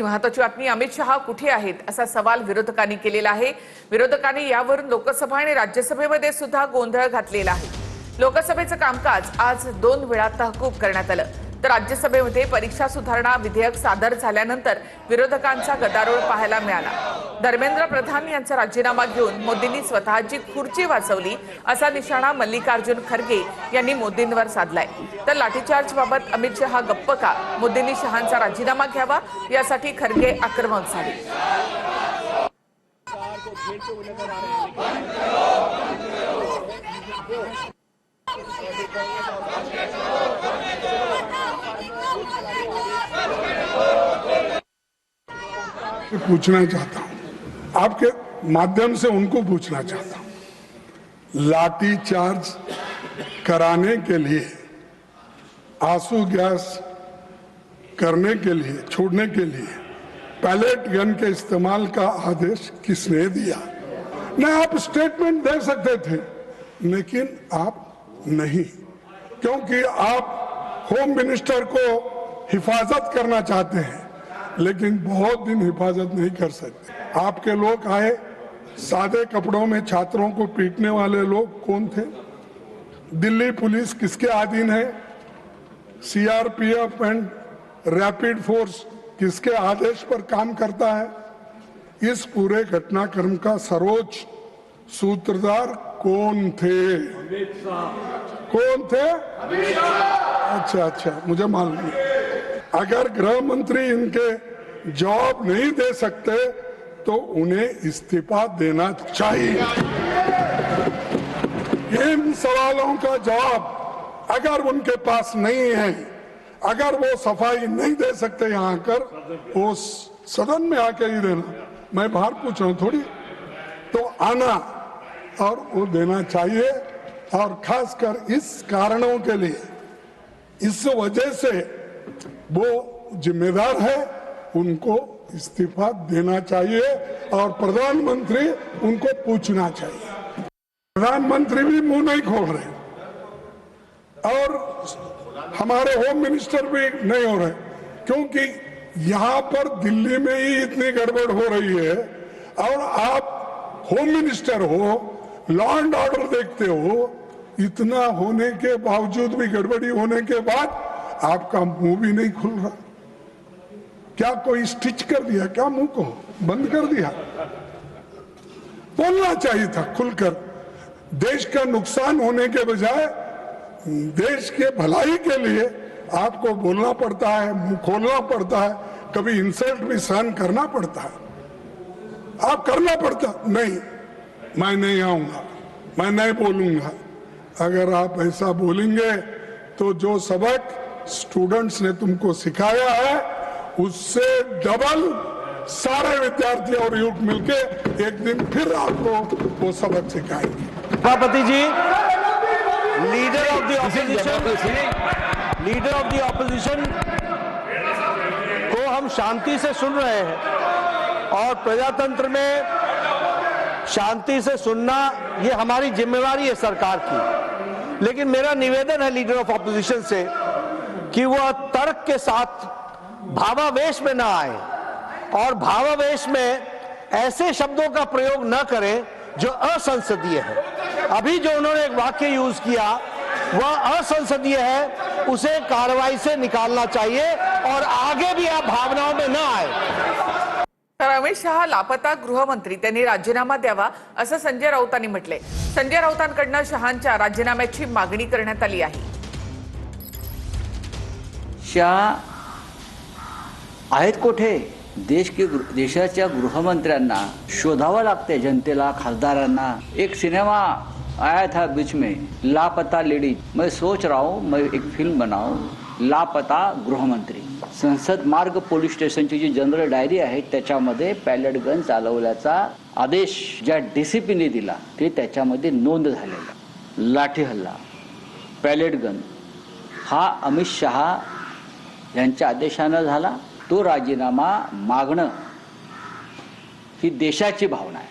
महत्वाची बातमी, अमित शहा कुठे आहेत असा सवाल विरोधकांनी केलेला आहे। विरोधकांनी यावरून लोकसभा आणि राज्यसभेमध्ये सुद्धा गोंधळ घातलेला आहे। लोकसभेचं कामकाज आज 2 वेळा तहकूब करण्यात आलं, तर राज्यसभेमध्ये परीक्षा सुधारणा विधेयक सादर झाल्यानंतर विरोधकांचा गदारोळ पाहायला मिळाला। धर्मेंद्र प्रधान यांचा राजीनामा घेऊन मोदींनी स्वतःची खुर्ची वाचवली असा निशाणा मल्लिकार्जुन खरगे यांनी मोदींवर साधलाय। तर लाठीचार्जबाबत अमित शहा गप्प का, मोदींनी शहांचा राजीनामा घ्यावा यासाठी खरगे आक्रमक झाले। पूछना चाहता हूं, आपके माध्यम से उनको पूछना चाहता हूं, लाठी चार्ज कराने के लिए, आंसू गैस करने के लिए, छोड़ने के लिए पैलेट गन के इस्तेमाल का आदेश किसने दिया? नहीं, आप स्टेटमेंट दे सकते थे, लेकिन आप नहीं, क्योंकि आप होम मिनिस्टर को हिफाजत करना चाहते हैं, लेकिन बहुत दिन हिफाजत नहीं कर सकते। आपके लोग आए, सादे कपड़ों में छात्रों को पीटने वाले लोग कौन थे? दिल्ली पुलिस किसके अधीन है? सीआरपीएफ एंड रैपिड फोर्स किसके आदेश पर काम करता है? इस पूरे घटनाक्रम का सर्वोच्च सूत्रधार कौन थे? कौन थे? अच्छा, मुझे मालूम है। अगर गृह मंत्री इनके जवाब नहीं दे सकते तो उन्हें इस्तीफा देना चाहिए। इन सवालों का जवाब अगर उनके पास नहीं है, अगर वो सफाई नहीं दे सकते यहाँ आकर, वो सदन में आके ही देना, मैं बाहर पूछ रहा हूँ थोड़ी, तो आना और वो देना चाहिए। और खासकर इस कारणों के लिए, इस वजह से वो जिम्मेदार है, उनको इस्तीफा देना चाहिए और प्रधानमंत्री उनको पूछना चाहिए। प्रधानमंत्री भी मुंह नहीं खोल रहे और हमारे होम मिनिस्टर भी नहीं हो रहे, क्योंकि यहाँ पर दिल्ली में ही इतनी गड़बड़ हो रही है और आप होम मिनिस्टर हो, लॉ एंड ऑर्डर देखते हो, इतना होने के बावजूद भी, गड़बड़ी होने के बाद आपका मुंह भी नहीं खुल रहा। क्या कोई स्टिच कर दिया क्या? मुंह को बंद कर दिया? बोलना चाहिए था खुलकर। देश का नुकसान होने के बजाय देश के भलाई के लिए आपको बोलना पड़ता है, मुंह खोलना पड़ता है, कभी इंसल्ट भी सहन करना पड़ता है। आप करना पड़ता नहीं, मैं नहीं आऊंगा, मैं नहीं बोलूंगा। अगर आप ऐसा बोलेंगे तो जो सबक स्टूडेंट्स ने तुमको सिखाया है, उससे डबल सारे विद्यार्थी और युवक मिलके एक दिन फिर आपको वो सबक सिखाएंगे। सभापति जी, लीडर ऑफ द ऑपोजिशन को हम शांति से सुन रहे हैं और प्रजातंत्र में शांति से सुनना ये हमारी जिम्मेवारी है सरकार की। लेकिन मेरा निवेदन है लीडर ऑफ ऑपोजिशन से कि वह तर्क के साथ भावावेश में ना आए और भावावेश में ऐसे शब्दों का प्रयोग न करें जो असंसदीय है। अभी जो उन्होंने एक वाक्य यूज किया वह असंसदीय है, उसे कार्रवाई से निकालना चाहिए और आगे भी आप भावनाओं में न आए। तर अमित शहा लापता गृहमंत्री, त्यांनी राजीनामा द्यावा असं संजय राऊतांनी म्हटले। संजय राऊतांकडून शहांच्या राजीनाम्याची मागणी करण्यात आली आहे। शाह आहेत कुठे? देशाच्या गृहमंत्र्यांना शोधावं लागते, जनतेला, खासदारांना। एक सिनेमा आया था बीच में, लापता लेडीज। मैं सोच रहा हूँ मैं एक फिल्म बनाऊं, लापता गृहमंत्री। संसद मार्ग पोलीस स्टेशनची जी जनरल डायरी आहे त्याच्यामध्ये पॅलेट गन चालवल्याचा आदेश ज्या डीसीपीने दिला ते त्याच्यामध्ये नोंद झालेला। लाठी हल्ला, पॅलेट गन हा अमित शहा यांच्या आदेशाने झाला। तो राजीनामा मागणं ही देशाची भावना आहे।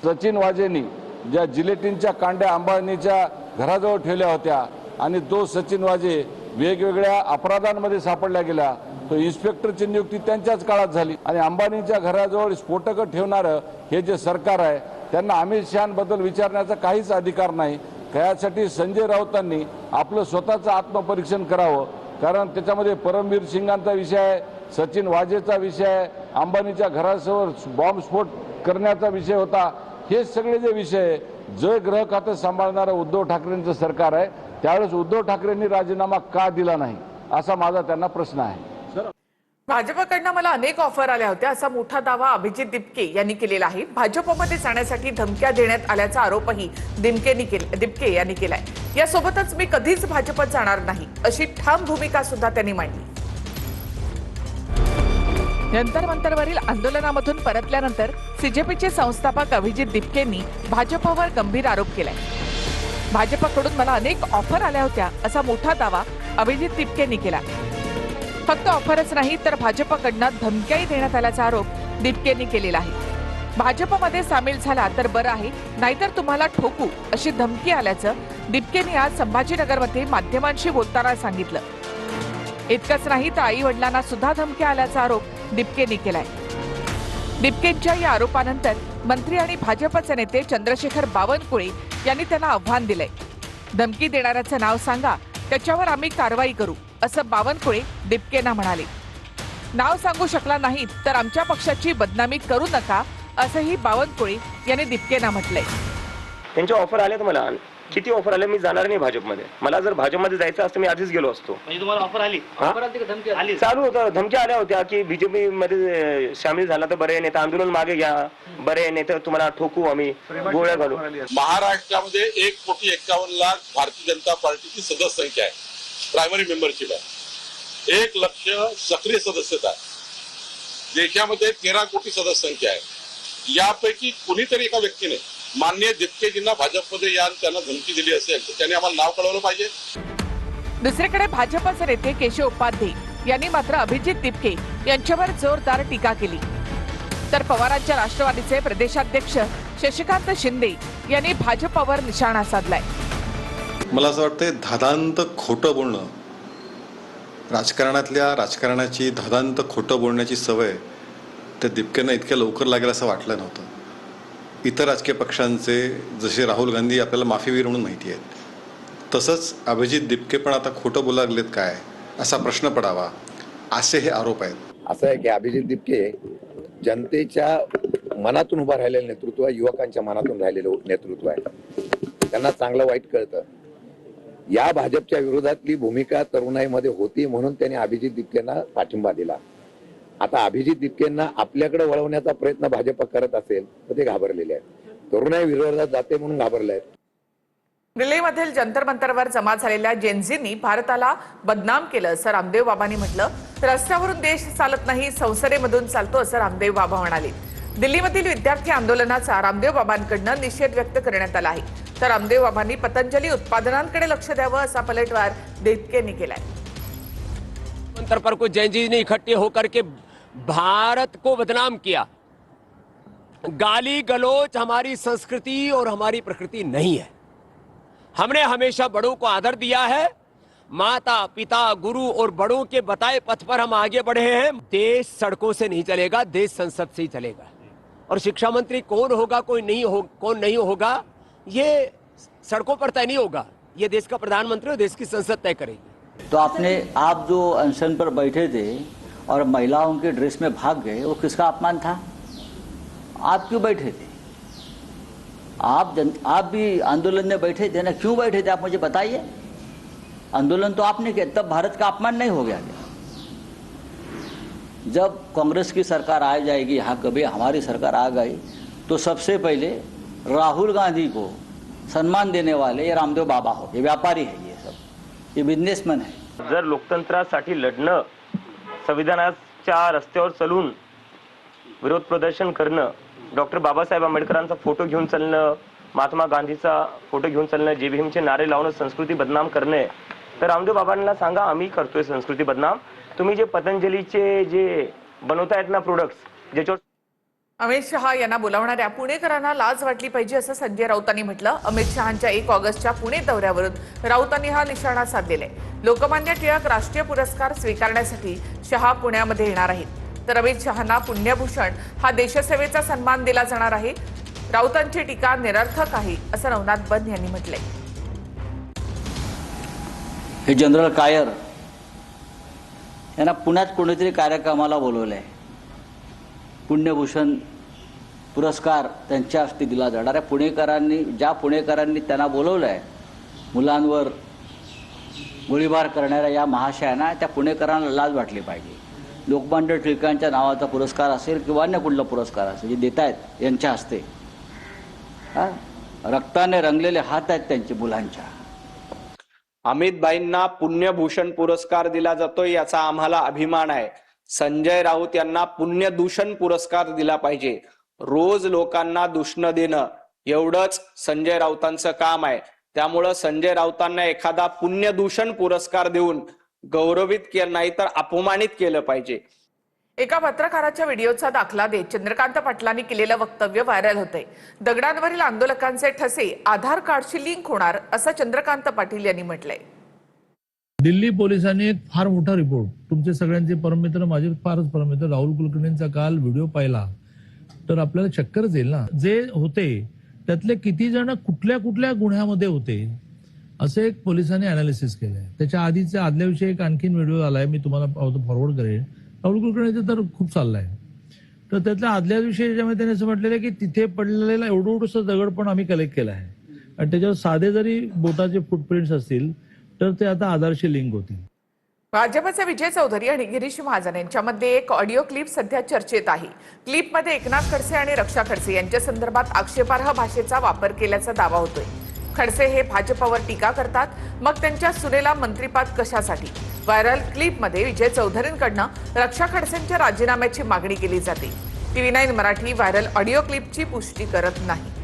सचिन वाजेंनी ज्या जिलेटिनच्या कांड्या अंबानीच्या घराजवळ ठेवल्या होत्या आणि तो सचिन वाजे वेगवेगळ्या अपराधांमध्ये सापडला गेला, तो इन्स्पेक्टरची नियुक्ती त्यांच्याच काळात झाली. आणि अंबानीच्या घराजवळ स्फोटकं ठेवणारं हे जे सरकार आहे त्यांना अमित शहाबद्दल विचारण्याचा काहीच अधिकार नाही. त्यासाठी संजय राऊतांनी आपलं स्वतःचं आत्मपरीक्षण करावं, कारण त्याच्यामध्ये परमवीर सिंगांचा विषय आहे, सचिन वाजेचा विषय आहे, अंबानीच्या घरासमोर बॉम्बस्फोट करण्याचा विषय होता. हे सगळे जे विषय जे गृह खातं सांभाळणारं उद्धव ठाकरेंचं सरकार आहे त्यावेळेस उद्धव ठाकरेंनी राजीनामा का दिला नाही असा माझा त्यांना प्रश्न आहे. भाजपकडनं मला अनेक ऑफर आल्या होत्या असा मोठा दावा अभिजित दिपके यांनी केलेला आहे. भाजपमध्ये जाण्यासाठी धमक्या देण्यात आल्याचा आरोपही दिपके यांनी केलाय. यासोबतच मी कधीच भाजपत जाणार नाही अशी ठाम भूमिका सुद्धा त्यांनी मांडली. जंतर मंतरवरील आंदोलनामधून परतल्यानंतर सीजेपीचे संस्थापक अभिजित दिपकेंनी भाजपवर गंभीर आरोप केलाय. भाजपकडून मला अनेक ऑफर आल्या होत्या असा मोठा दावा अभिजित दिपकेंनी केला. फक्त ऑफरच नाही तर भाजपकडनं धमक्याही देण्यात आल्याचा आरोप दिपकेंनी केलेला आहे. भाजपमध्ये सामील झाला तर बरं आहे, नाहीतर तुम्हाला ठोकू अशी धमकी आल्याचं दिपकेंनी आज संभाजीनगरमध्ये माध्यमांशी बोलताना सांगितलं. इतकंच नाही तर आई वडिलांना सुद्धा धमक्या आल्याचा आरोप दिपकेंनी केलाय. दिपकेंच्या या आरोपानंतर मंत्री आणि भाजपचे नेते चंद्रशेखर बावनकुळे यांनी त्यांना आव्हान दिलंय. धमकी देणाऱ्याचं नाव सांगा, त्याच्यावर आम्ही कारवाई करू असं बावनकुळे दिपकेंना म्हणाले. नाव सांगू शकला नाहीत तर आमच्या पक्षाची बदनामी करू नका असंही बावनकुळे यांनी दिपकेंना म्हटलंय. त्यांचे ऑफर आले मला, किती ऑफर आले, मी जाणार नाही भाजपमध्ये. मला जर भाजपमध्ये जायचं असतं मी आधीच गेलो असतो. म्हणजे तुम्हाला ऑफर आली? ऑफर आली का धमकी आली? चालू होतं, धमक्या आल्या होत्या की बीजेपी मध्ये सामील झाला तर बरे, नाही तर आंदोलन मागे घ्या, बरे, नाही तर तुम्हाला ठोकू, आम्ही गोळ्या घालू. महाराष्ट्रामध्ये 1,51,00,000 भारतीय जनता पार्टीची सदस्य संख्या आहे, प्रायमरी मेंबरशिप आहे. 1,00,000 सक्रिय सदस्यता आहे. देशामध्ये 13 कोटी सदस्य संख्या आहे. यापैकी कुणीतरी एका व्यक्तीने माननीय दिपकेजींना भाजपमध्ये या त्यांना धमकी दिली असेल तर त्यांनी आम्हाला नाव कळवलं पाहिजे. दुसरीकडे भाजपचे नेते केशव उपाध्ये यांनी मात्र अभिजित दिपके यांच्यावर जोरदार टीका केली. तर पवारांच्या राष्ट्रवादीचे प्रदेशाध्यक्ष शशिकांत शिंदे यांनी भाजपवर निशाणा साधलाय. मला असं वाटतंय धादांत खोटं बोलणं, राजकारणाची धादांत खोटं बोलण्याची सवय त्या दिपकेंना इतक्या लवकर लागेल असं वाटलं नव्हतं. इतर राजकीय पक्षांचे जसे राहुल गांधी आपल्याला माफीवीर म्हणून माहिती आहेत, तसंच अभिजित दिपके पण आता खोटं बोलायला लागलेत काय असा प्रश्न पडावा असे हे आरोप आहेत. असं आहे की अभिजित दिपके जनतेच्या मनातून उभं राहिलेलं नेतृत्व आहे, युवकांच्या मनातून राहिलेलं नेतृत्व आहे. त्यांना चांगलं वाईट कळतं. या भाजपच्या विरोधातली भूमिका तरुणाईमध्ये होती म्हणून त्यांनी अभिजित दिपकेंना पाठिंबा दिला. आता अभिजित दिपकेंना आपल्याकडे वळवण्याचा प्रयत्न भाजप करत असेल तर ते घाबरलेले आहेत. तरुणाई विरोधात जाते म्हणून घाबरले आहेत. दिल्लीमधील जंतर मंतरवर जमा झालेल्या जेनझींनी भारताला बदनाम केलं असं रामदेव बाबांनी म्हटलं. रस्त्यावरून देश चालत नाही, संसदेमधून चालतो असं रामदेव बाबा म्हणाले. दिल्लीमधील विद्यार्थी आंदोलनाचा रामदेव बाबांकडनं निषेध व्यक्त करण्यात आला आहे. तर रामदेव बाबांनी पतंजली उत्पादनांकडे लक्ष द्यावं असा पलटवार दिपकेंनी केलाय. मंतर पर कुछ जैन जी ने इकट्ठे होकर के भारत को बदनाम किया. गाली गलौज हमारी संस्कृति और हमारी प्रकृति नहीं है. हमने हमेशा बड़ों को आदर दिया है. माता पिता गुरु और बड़ों के बताए पथ पर हम आगे बढ़े हैं. देश सड़कों से नहीं चलेगा, देश संसद से ही चलेगा. और शिक्षा मंत्री कौन होगा कौन नहीं होगा ये सड़कों पर तय नहीं होगा. ये देश का प्रधानमंत्री और देश की संसद तय करेगी. तो आप जो अनशन पर बैठे थे और महिलाओं के ड्रेस में भाग गए, वो किसका अपमान था? आप क्यों बैठे थे? आप भी आंदोलन में बैठे थे ना? क्यों बैठे थे आप मुझे बताइए. आंदोलन तो आपने किया, तब भारत का अपमान नहीं हो गया क्या? जब कांग्रेस की सरकार आ जाएगी यहाँ, कभी हमारी सरकार आ गई तो सबसे पहले राहुल गांधी को सम्मान देने वाले ये रामदेव बाबा हो. ये व्यापारी है, ये सब ये बिझनेसमॅन आहे. जर लोकतंत्रासाठी लढणं, संविधानाच्या रस्त्यावर चलून विरोध प्रदर्शन करणं, डॉक्टर बाबासाहेब आंबेडकरांचा फोटो घेऊन चालणं, महात्मा गांधीचा फोटो घेऊन चालणं, जे भीमचे नारे लावणं संस्कृती बदनाम करणे, तर रामदेव बाबांना सांगा आम्ही करतोय संस्कृती बदनाम. तुम्ही जे पतंजलीचे जे बनवतायत ना प्रोडक्ट्स, ज्याच्यावर अमित शहा यांना बोलावणाऱ्या पुणेकरांना लाज वाटली पाहिजे असं संजय राऊतांनी म्हटलं. अमित शहांच्या 1 ऑगस्टच्या पुणे दौऱ्यावरून राऊतांनी हा निशाणा साधलेला आहे. लोकमान्य टिळक राष्ट्रीय पुरस्कार स्वीकारण्यासाठी शहा पुण्यामध्ये येणार आहेत. तर अमित शहांना पुण्यभूषण हा देशसेवेचा सन्मान दिला जाणार आहे. राऊतांची टीका निरर्थक आहे असं नवनाथ बन यांनी म्हटलंय. हे जनरल कायर यांना पुण्यात कोणीतरी कार्यक्रमाला बोलवलंय. पुण्यभूषण पुरस्कार त्यांच्या हस्ते दिला जाणार आहे. ज्या पुणेकरांनी त्यांना बोलवलंय, मुलांवर गोळीबार करणाऱ्या या महाशयांना, त्या पुणेकरांना लाज वाटली पाहिजे. लोकमान्य टिळकांच्या नावाचा पुरस्कार असेल किंवा अन्य कुठला पुरस्कार असेल जे देत आहेत यांच्या हस्ते, रक्ताने रंगलेले हात आहेत त्यांचे मुलांच्या. अमितभाईंना पुण्यभूषण पुरस्कार दिला जातोय याचा आम्हाला अभिमान आहे. संजय राऊत यांना पुण्यदूषण पुरस्कार दिला पाहिजे. रोज लोकांना दूषण देणं एवढंच संजय राऊतांचं काम आहे. त्यामुळं संजय राऊतांना एखादा पुण्यदूषण पुरस्कार देऊन गौरवित केलं नाही तर अपमानित केलं पाहिजे. एका पत्रकाराच्या व्हिडिओचा दाखला देत चंद्रकांत पाटलांनी केलेलं वक्तव्य व्हायरल होतंय. दगडांवरील आंदोलकांचे ठसे आधार कार्डशी लिंक होणार असं चंद्रकांत पाटील यांनी म्हटलंय. दिल्ली पोलिसांनी एक फार मोठा रिपोर्ट, तुमचे सगळ्यांचे परममित्र, माझे फारच परममित्र राहुल कुलकर्णींचा काल व्हिडिओ पाहिला तर आपल्याला चक्करच येईल ना. जे होते त्यातले किती जण कुठल्या कुठल्या गुन्ह्यामध्ये होते असं एक पोलिसांनी अनालिसिस केलंय. त्याच्या आदल्या दिवशी एक आणखीन व्हिडिओ आलाय, मी तुम्हाला फॉरवर्ड करेन. राहुल कुलकर्णीचं तर खूप चाललंय. तर त्यातल्या आदल्या दिवशी याच्यामध्ये त्यांनी असं म्हटलेलं आहे की तिथे पडलेला एवढंसं दगड पण आम्ही कलेक्ट केला आहे आणि त्याच्यावर साधे जरी बोटाचे फुटप्रिंट्स असतील तर ते आता आधारशी लिंक होतील. भाजपचे विजय चौधरी आणि गिरीश महाजन यांच्यामध्ये एक ऑडिओ क्लिप सध्या चर्चेत आहे. क्लिपमध्ये एकनाथ खडसे आणि रक्षा खडसे यांच्या संदर्भात आक्षेपार्ह भाषेचा वापर केल्याचा दावा होतोय. खडसे हे भाजपवर टीका करतात, मग त्यांच्या सुनेला मंत्रिपद कशासाठी? व्हायरल क्लिपमध्ये विजय चौधरींकडनं रक्षा खडसेंच्या राजीनाम्याची मागणी केली जाते. TV9 मराठी व्हायरल ऑडिओ क्लिपची पुष्टी करत नाही.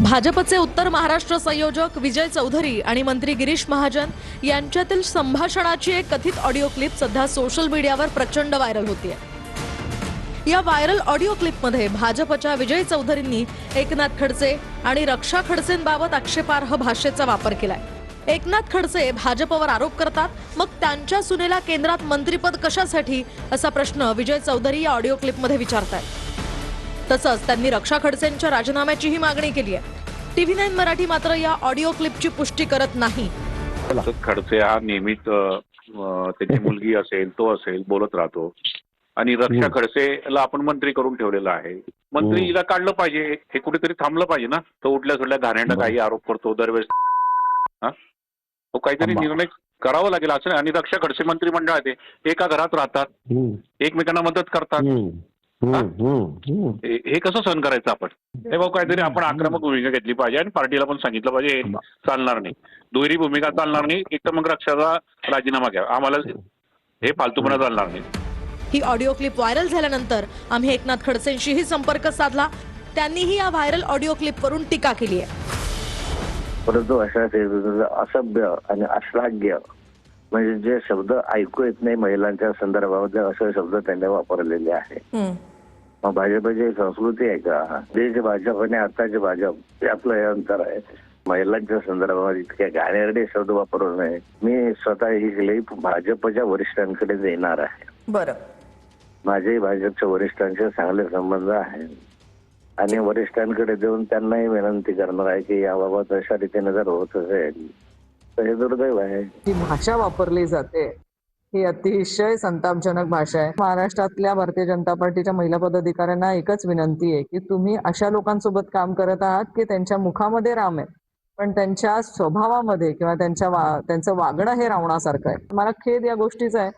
भाजपचे उत्तर महाराष्ट्र संयोजक विजय चौधरी आणि मंत्री गिरीश महाजन यांच्यातील संभाषणाची एक कथित ऑडिओ क्लिप सध्या सोशल मीडियावर प्रचंड व्हायरल होतीये. या व्हायरल ऑडिओ क्लिपमध्ये भाजपच्या विजय चौधरींनी एकनाथ खडसे आणि रक्षा खडसेंबाबत आक्षेपार्ह भाषेचा वापर केलाय. एकनाथ खडसे भाजपवर आरोप करतात, मग त्यांच्या सुनेला केंद्रात मंत्रिपद कशासाठी असा प्रश्न विजय चौधरी या ऑडिओ क्लिपमध्ये विचारतायत. तसंच त्यांनी रक्षा खडसेंच्या राजीनाम्याचीही मागणी केली आहे. TV9 मराठी मात्र या ऑडिओ क्लिपची पुष्टी करत नाही. खडसे हा नेहमीच त्याची मुलगी असेल, तो असेल, बोलत राहतो. आणि रक्षा खडसेला आपण मंत्री करून ठेवलेला आहे. मंत्रीला काढलं पाहिजे, हे कुठेतरी थांबलं पाहिजे ना. तो उठल्या सुटल्या घाणेरडा काही आरोप करतो दरवेळेस. तो काहीतरी निर्णय करावा लागेल असं. आणि रक्षा खडसे मंत्रिमंडळात एका घरात राहतात, एकमेकांना मदत करतात. हे कसं सहन करायचं आपण? हे भाऊ काहीतरी आपण आक्रमक भूमिका घेतली पाहिजे आणि पार्टीला पण सांगितलं पाहिजे हे चालणार नाही, दुहेरी भूमिका चालणार नाही. एक तर मग रक्षाचा राजीनामा घ्या, आम्हाला हे फालतूपणा चालणार नाही. ही ऑडिओ क्लिप व्हायरल झाल्यानंतर आम्ही एकनाथ खडसेंशीही संपर्क साधला. त्यांनीही या व्हायरल ऑडिओ क्लिपवरून टीका केली आहे. परंतु अशा असभ्य आणि अश्लाघ्य म्हणजे जे शब्द ऐकू येत नाही महिलांच्या संदर्भामध्ये असे शब्द त्यांनी वापरलेले आहे. मग भाजपची संस्कृती आहे का? जे भाजप आणि आताचे भाजप यातलं हे अंतर आहे. महिलांच्या संदर्भामध्ये इतक्या घाणेरडे शब्द वापरू नये. मी स्वतः ही क्लिप भाजपच्या वरिष्ठांकडे देणार आहे. बरं, माझे भाजपच्या वरिष्ठांचे चांगले संबंध आहेत आणि वरिष्ठांकडे देऊन त्यांनाही विनंती करणार आहे की याबाबत अशा रीतीने जर होत असेल तर हे दुर्दैव आहे. ही भाषा वापरली जाते ही अतिशय संतापजनक भाषा आहे. महाराष्ट्रातल्या भारतीय जनता पार्टीच्या महिला पदाधिकाऱ्यांना एकच विनंती आहे की तुम्ही अशा लोकांसोबत काम करत आहात की त्यांच्या मुखामध्ये राम आहे पण त्यांच्या स्वभावामध्ये किंवा त्यांचं वागणं हे रावणासारखं आहे. मला खेद या गोष्टीचा आहे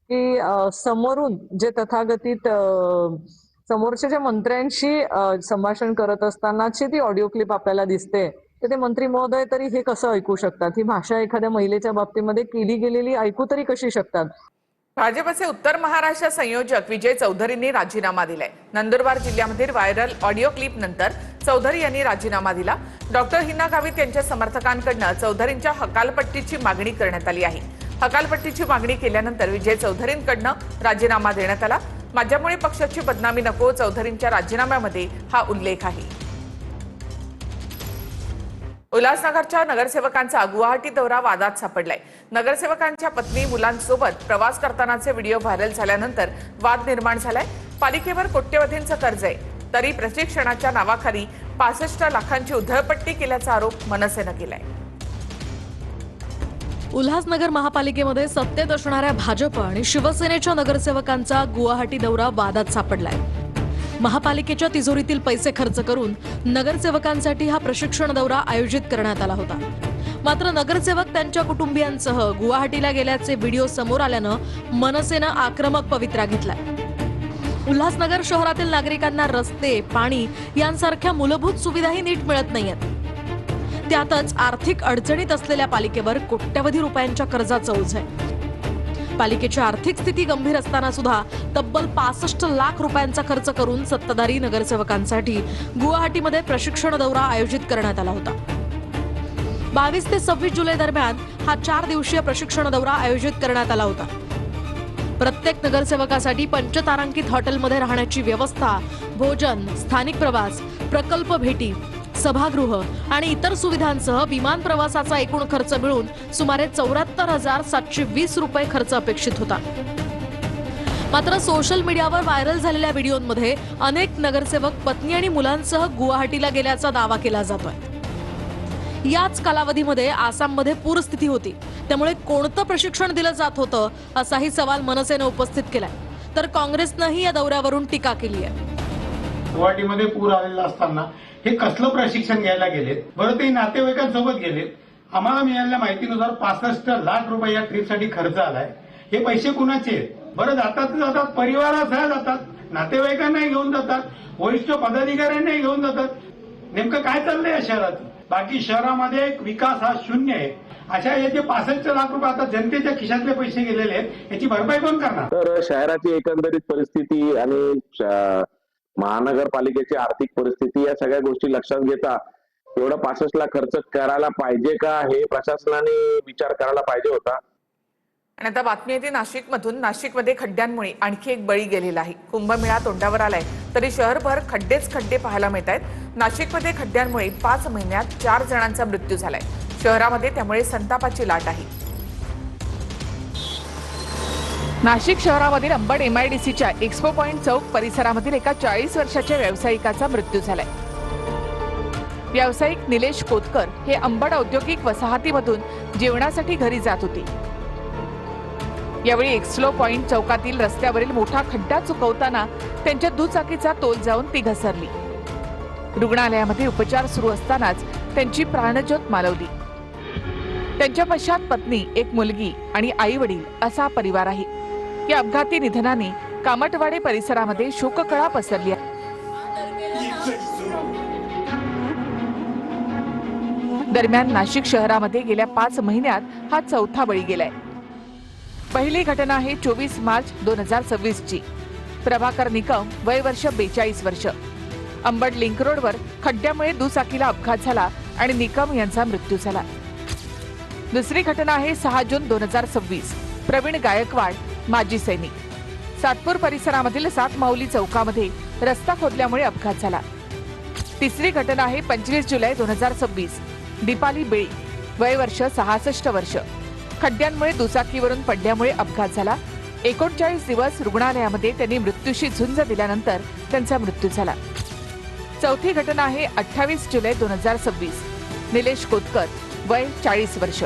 की समोरून जे तथागतित समोरच्या ज्या मंत्र्यांशी संभाषण करत असतानाची ती ऑडिओ क्लिप आपल्याला दिसते तर ते मंत्री महोदय तरी हे कसं ऐकू शकतात? ही भाषा एखाद्या महिलेच्या बाबतीमध्ये केली गेलेली ऐकू तरी कशी शकतात? भाजपचे उत्तर महाराष्ट्र संयोजक विजय चौधरींनी राजीनामा दिलाय. नंदुरबार जिल्ह्यामधील व्हायरल ऑडिओ क्लिप नंतर चौधरी यांनी राजीनामा दिला. डॉक्टर हिना गावित यांच्या समर्थकांकडून चौधरींच्या हकालपट्टीची मागणी करण्यात आली आहे. हकालपट्टीची मागणी केल्यानंतर विजय चौधरींकडून राजीनामा देण्यात आला. माझ्यामुळे पक्षाची बदनामी नको, चौधरींच्या राजीनाम्यामध्ये हा उल्लेख आहे. उल्हासनगरच्या नगरसेवकांचा गुवाहाटी दौरा वादात सापडलाय. नगरसेवकांच्या पत्नी मुलांसोबत प्रवास करतानाचे व्हिडिओ व्हायरल झाल्यानंतर वाद निर्माण झालाय. पालिकेवर कोट्यवधींचं कर्ज आहे, तरी प्रशिक्षणाच्या नावाखाली 65 लाखांची उधळपट्टी केल्याचा आरोप मनसेनं केलाय. उल्हासनगर महापालिकेमध्ये सत्तेत असणाऱ्या भाजप आणि शिवसेनेच्या नगरसेवकांचा गुवाहाटी दौरा वादात सापडलाय. महापालिकेच्या तिजोरीतील पैसे खर्च करून नगरसेवकांसाठी हा प्रशिक्षण दौरा आयोजित करण्यात आला होता. मात्र नगरसेवक त्यांच्या कुटुंबियांसह गुवाहाटीला गेल्याचे व्हिडिओ समोर आल्यानं मनसेनं आक्रमक पवित्रा घेतलाय. उल्हासनगर शहरातील नागरिकांना रस्ते, पाणी यांसारख्या मूलभूत सुविधाही नीट मिळत नाहीयेत. त्यातच आर्थिक अडचणीत असलेल्या पालिकेवर कोट्यवधी रुपयांच्या कर्जाचं ओझं आहे. पालिकेची आर्थिक स्थिती गंभीर असताना सुद्धा तब्बल 65 लाख रुपयांचा खर्च करून सत्ताधारी नगरसेवकांसाठी गुवाहाटीमध्ये प्रशिक्षण दौरा आयोजित करण्यात आला होता. 22 ते 26 जुलै दरम्यान हा 4 दिवसीय प्रशिक्षण दौरा आयोजित करण्यात आला होता. प्रत्येक नगरसेवकासाठी पंचतारांकित हॉटेलमध्ये राहण्याची व्यवस्था, भोजन, स्थानिक प्रवास, प्रकल्प भेटी, सभागृह आणि इतर सुविधांसह विमान प्रवासाचा एकूण खर्च मिळून सुमारे 74,720 रुपये खर्च अपेक्षित होता. मात्र सोशल मीडियावर व्हायरल झालेल्या व्हिडिओमध्ये अनेक नगरसेवक पत्नी आणि मुलांसह गुवाहाटीला गेल्याचा दावा केला जातोय. याच कालावधीमध्ये आसाममध्ये पूरस्थिती होती, त्यामुळे कोणतं प्रशिक्षण दिलं जात होतं असाही सवाल मनसेनं उपस्थित केलाय. तर काँग्रेसनंही या दौऱ्यावरून टीका केली आहे. गुवाहाटीमध्ये पूर आलेला असताना हे कसलं प्रशिक्षण घ्यायला गेलेत? बरं, ते नातेवाईकांसोबत गेलेत. आम्हाला मिळालेल्या माहितीनुसार 65 लाख रुपये या ट्रिपसाठी खर्च आलाय. हे पैसे कुणाचे आहेत? बरं, जातात परिवारासह जातात, नातेवाईकांनाही घेऊन जातात, वरिष्ठ पदाधिकाऱ्यांनाही घेऊन जातात. नेमकं काय चाललंय या शहरात? बाकी शहरामध्ये विकास हा शून्य आहे. अशा हे जे 65 लाख रुपये आता जनतेच्या खिशातले पैसे गेलेले आहेत, याची भरपाई कोण करणार? तर शहराची एकंदरीत परिस्थिती आणि महानगरपालिकेची आर्थिक परिस्थिती या सगळ्या गोष्टी लक्षात घेता एवढा 65 लाख खर्च करायला पाहिजे का, हे प्रशासनाने विचार करायला पाहिजे होता. आणि आता बातमी येते नाशिकमधून. नाशिकमध्ये खड्ड्यांमुळे आणखी एक बळी गेलेला आहे. कुंभमेळा तोंडावर आलाय, तरी शहरभर खड्डेच खड्डे पाहायला मिळत आहेत. नाशिकमध्ये खड्ड्यांमुळे 5 महिन्यात 4 जणांचा मृत्यू झालाय. शहरामध्ये त्यामुळे संतापाची लाट आहे. नाशिक शहरामधील अंबड MIDCच्या एक्स्पो पॉइंट चौक परिसरामधील एका 40 वर्षाच्या व्यावसायिकाचा मृत्यू झालाय. व्यावसायिक निलेश कोतकर हे अंबड औद्योगिक वसाहतीमधून जेवणासाठी घरी जात होते. यावेळी एक्स्पो पॉइंट चौकातील रस्त्यावरील मोठा खड्डा चुकवताना त्यांच्या दुचाकीचा तोल जाऊन ती घसरली. रुग्णालयामध्ये उपचार सुरू असतानाच त्यांची प्राणज्योत मालवली. त्यांच्या पश्चात पत्नी, एक मुलगी आणि आई वडील असा परिवार आहे. या अपघाती निधनाने कामटवाडे परिसरामध्ये शोककळा पसरली आहे. दरम्यान नाशिक शहरामध्ये गेल्या 5 महिन्यात हा 4था बळी गेलाय. पहिली घटना आहे 24 मार्च 2026 ची. प्रभाकर निकम, वय वर्ष 42 वर्ष. अंबड लिंक रोडवर खड्ड्यामुळे दुचाकीला अपघात झाला आणि निकम यांचा मृत्यू झाला. दुसरी घटना आहे 6 जून 2026. प्रवीण गायकवाड, माजी सैनिक. सातपूर परिसरामधील 7 माऊली चौकामध्ये रस्ता खोदल्यामुळे अपघात झाला. तिसरी घटना आहे 25 जुलै 2026. दीपाली बेळी, वय वर्ष 66 वर्ष. खड्ड्यांमुळे दुचाकीवरून पडल्यामुळे अपघात झाला. 39 दिवस रुग्णालयामध्ये त्यांनी मृत्यूशी झुंज दिल्यानंतर त्यांचा मृत्यू झाला. चौथी घटना आहे 28 जुलै 2026. निलेश कोतकर, वय 40 वर्ष.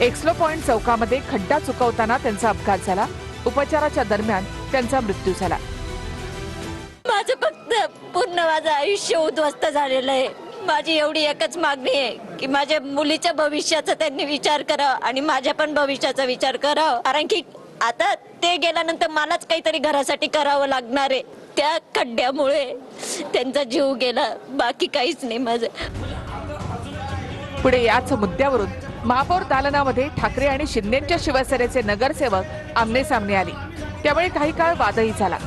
एक्स्पो पॉइंट चौकामध्ये खड्डा चुकवताना त्यांचा अपघात झाला. उपचाराच्या दरम्यान त्यांचा मृत्यू झाला. माझं फक्त पूर्ण माझं आयुष्य उद्ध्वस्त झालेलं आहे. माझी एवढी एकच मागणी आहे की माझ्या मुलीच्या भविष्याचा त्यांनी विचार करावा आणि माझ्या पण भविष्याचा विचार करावा. कारण की आता ते गेल्यानंतर मलाच काहीतरी घरासाठी करावं लागणार आहे. त्या खड्ड्यामुळे त्यांचा जीव गेला, बाकी काहीच नाही माझं. पुढे याच मुद्द्यावरून महापौर दालनामध्ये ठाकरे आणि शिंदेच्या शिवसेनेचे नगरसेवक आमने सामने आले. त्यामुळे काही काळ वादही झाला.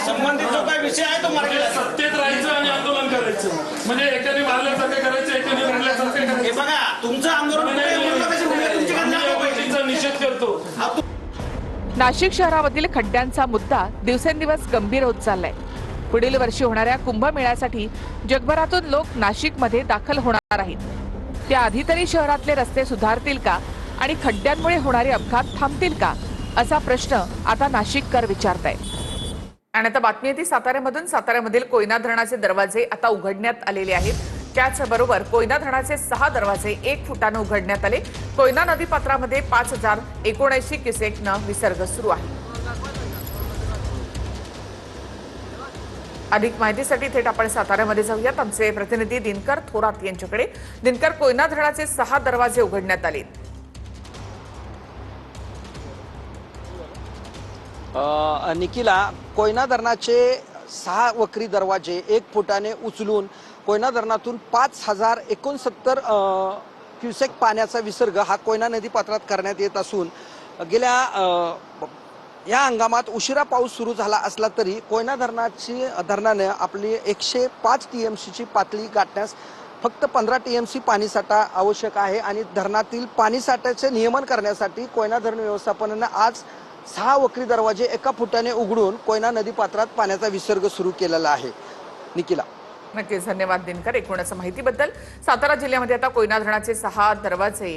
संबंधित जो काही विषय आहे तो सत्तेत राहायचं आणि आंदोलन करायचं, म्हणजे एकाने मारल्यासारखं करायचं, एकाने रडल्यासारखं करायचं. बघा, तुमचं आंदोलन निषेध करतो. नाशिक शहरामधील खड्ड्यांचा मुद्दा दिवसेंदिवस गंभीर होत चाललाय. पुढील वर्षी होणाऱ्या कुंभमेळ्यासाठी जगभरातून लोक नाशिकमध्ये दाखल होणार आहेत. त्याआधी तरी शहरातले रस्ते सुधारतील का आणि खड्ड्यांमुळे होणारे अपघात थांबतील का असा प्रश्न आता नाशिककर विचारतायत. आणि आता बातमी येते साताऱ्यामधून. साताऱ्यामधील कोयना धरणाचे दरवाजे आता उघडण्यात आलेले आहेत. त्याचबरोबर कोयना धरणाचे 6 दरवाजे 1 फुटानं उघडण्यात आले. कोयना नदीपात्रामध्ये 5079 क्युसेकनं विसर्ग सुरू आहे. अधिक माहितीसाठी थेट आपण साताऱ्यामध्ये जाऊयात. आमचे प्रतिनिधी दिनकर थोरात यांच्याकडे. दिनकर, कोयना धरणाचे 6 दरवाजे उघडण्यात आले. निखिला, कोयना धरणाचे 6 वक्री दरवाजे 1 फुटाने उचलून कोयना धरणातून 5069 क्युसेक पाण्याचा विसर्ग हा कोयना नदी पात्रात करण्यात येत असून गेल्या या हंगामात उशिरा पाऊस सुरू झाला असला तरी कोयना धरणाने आपली 105 टीएमसीची पातळी गाठण्यास फक्त 15 टीएमसी पाणीसाठा आवश्यक आहे. आणि धरणातील पाणीसाठ्याचे नियमन करण्यासाठी कोयना धरण व्यवस्थापनाने आज 6 वक्री दरवाजे 1 फुटाने उघडून कोयना नदी पात्रात पाण्याचा विसर्ग सुरू केलेला आहे. निखिला, नक्कीच धन्यवाद दिनकर एकूणच माहितीबद्दल. सातारा जिल्ह्यामध्ये आता कोयना धरणाचे 6 दरवाजे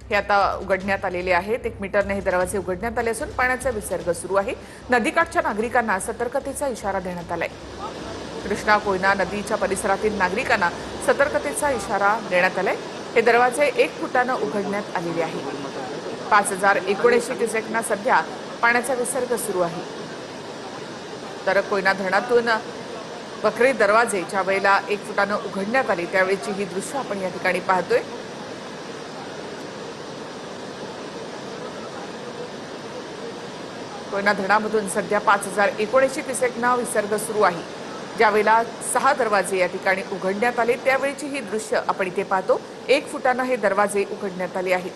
हे आता उघडण्यात आलेले आहेत. 1 मीटरने हे दरवाजे उघडण्यात आले असून पाण्याचा विसर्ग सुरू आहे. नदीकाठच्या नागरिकांना सतर्कतेचा इशारा देण्यात आलाय. कृष्णा कोयना नदीच्या परिसरातील नागरिकांना सतर्कतेचा इशारा देण्यात आलाय. हे दरवाजे 1 फुटानं उघडण्यात आलेले आहेत. 5079 क्युसेकना सध्या पाण्याचा विसर्ग सुरू आहे. तर कोयना धरणातून वक्री दरवाजे ज्या वेळेला 1 फुटानं उघडण्यात आले त्यावेळीची ही दृश्य आपण या ठिकाणी पाहतोय. कोयना धरणामधून सध्या 5079 क्युसेकना विसर्ग सुरू आहे. ज्यावेळेला 6 दरवाजे या ठिकाणी उघडण्यात आले त्यावेळीची ही दृश्य आपण इथे पाहतो. 1 फुटानं हे दरवाजे उघडण्यात आले आहेत.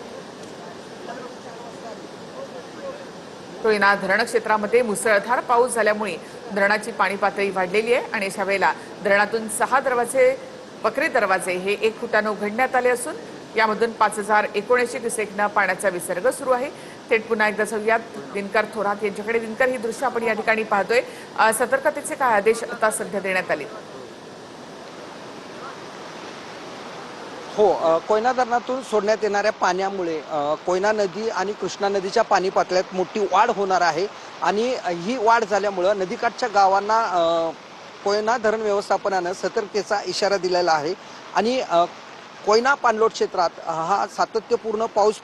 कोयना धरण क्षेत्रामध्ये मुसळधार पाऊस झाल्यामुळे धरणाची पाणी पातळी वाढलेली आहे आणि अशा वेळेला धरणातून 6 दरवाजे वक्री दरवाजे हे 1 फुटानं उघडण्यात आले असून यामधून 5079 क्युसेकना पाण्याचा विसर्ग सुरू आहे. थेट पुन्हा एकदा जाऊयात दिनकर थोरात यांच्याकडे. दिनकर, ही दृश्य आपण या ठिकाणी पाहतोय. सतर्कतेचे काय आदेश आता सध्या देण्यात आले? हो, कोयना धरणातून सोडण्यात येणाऱ्या पाण्यामुळे कोयना नदी आणि कृष्णा नदीच्या पाणी पातळीत मोठी वाढ होणार आहे. आणि ही वाढ झाल्यामुळे नदीकाठच्या गावांना कोयना धरण व्यवस्थापनानं सतर्कतेचा इशारा दिलेला आहे. आणि कोयना पाणलोट क्षेत्रात हा सातत्यपूर्ण पाऊस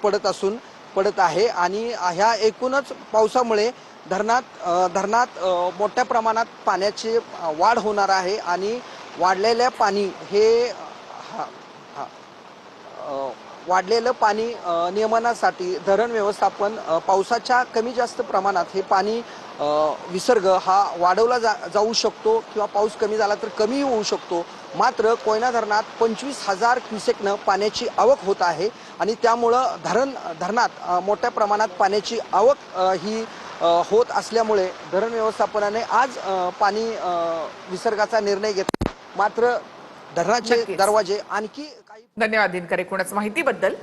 पडत आहे आणि ह्या एकूणच पावसामुळे धरणात मोठ्या प्रमाणात पाण्याची वाढ होणार आहे. आणि वाढलेल्या पाणी हे वाढलेलं पाणी नियमनासाठी धरण व्यवस्थापन पावसाच्या कमी जास्त प्रमाणात हे पाणी विसर्ग हा वाढवला जाऊ शकतो किंवा पाऊस कमी झाला तर कमी होऊ शकतो. मात्र कोयना धरणात 25,000 क्युसेकनं पाण्याची आवक होत आहे आणि त्यामुळं धरणात मोठ्या प्रमाणात पाण्याची आवक ही होत असल्यामुळे धरण व्यवस्थापनाने आज पाणी विसर्गाचा निर्णय घेतला. मात्र धरणाचे दरवाजे आणखी धन्यवाद दिनकर एकूणच माहितीबद्दल.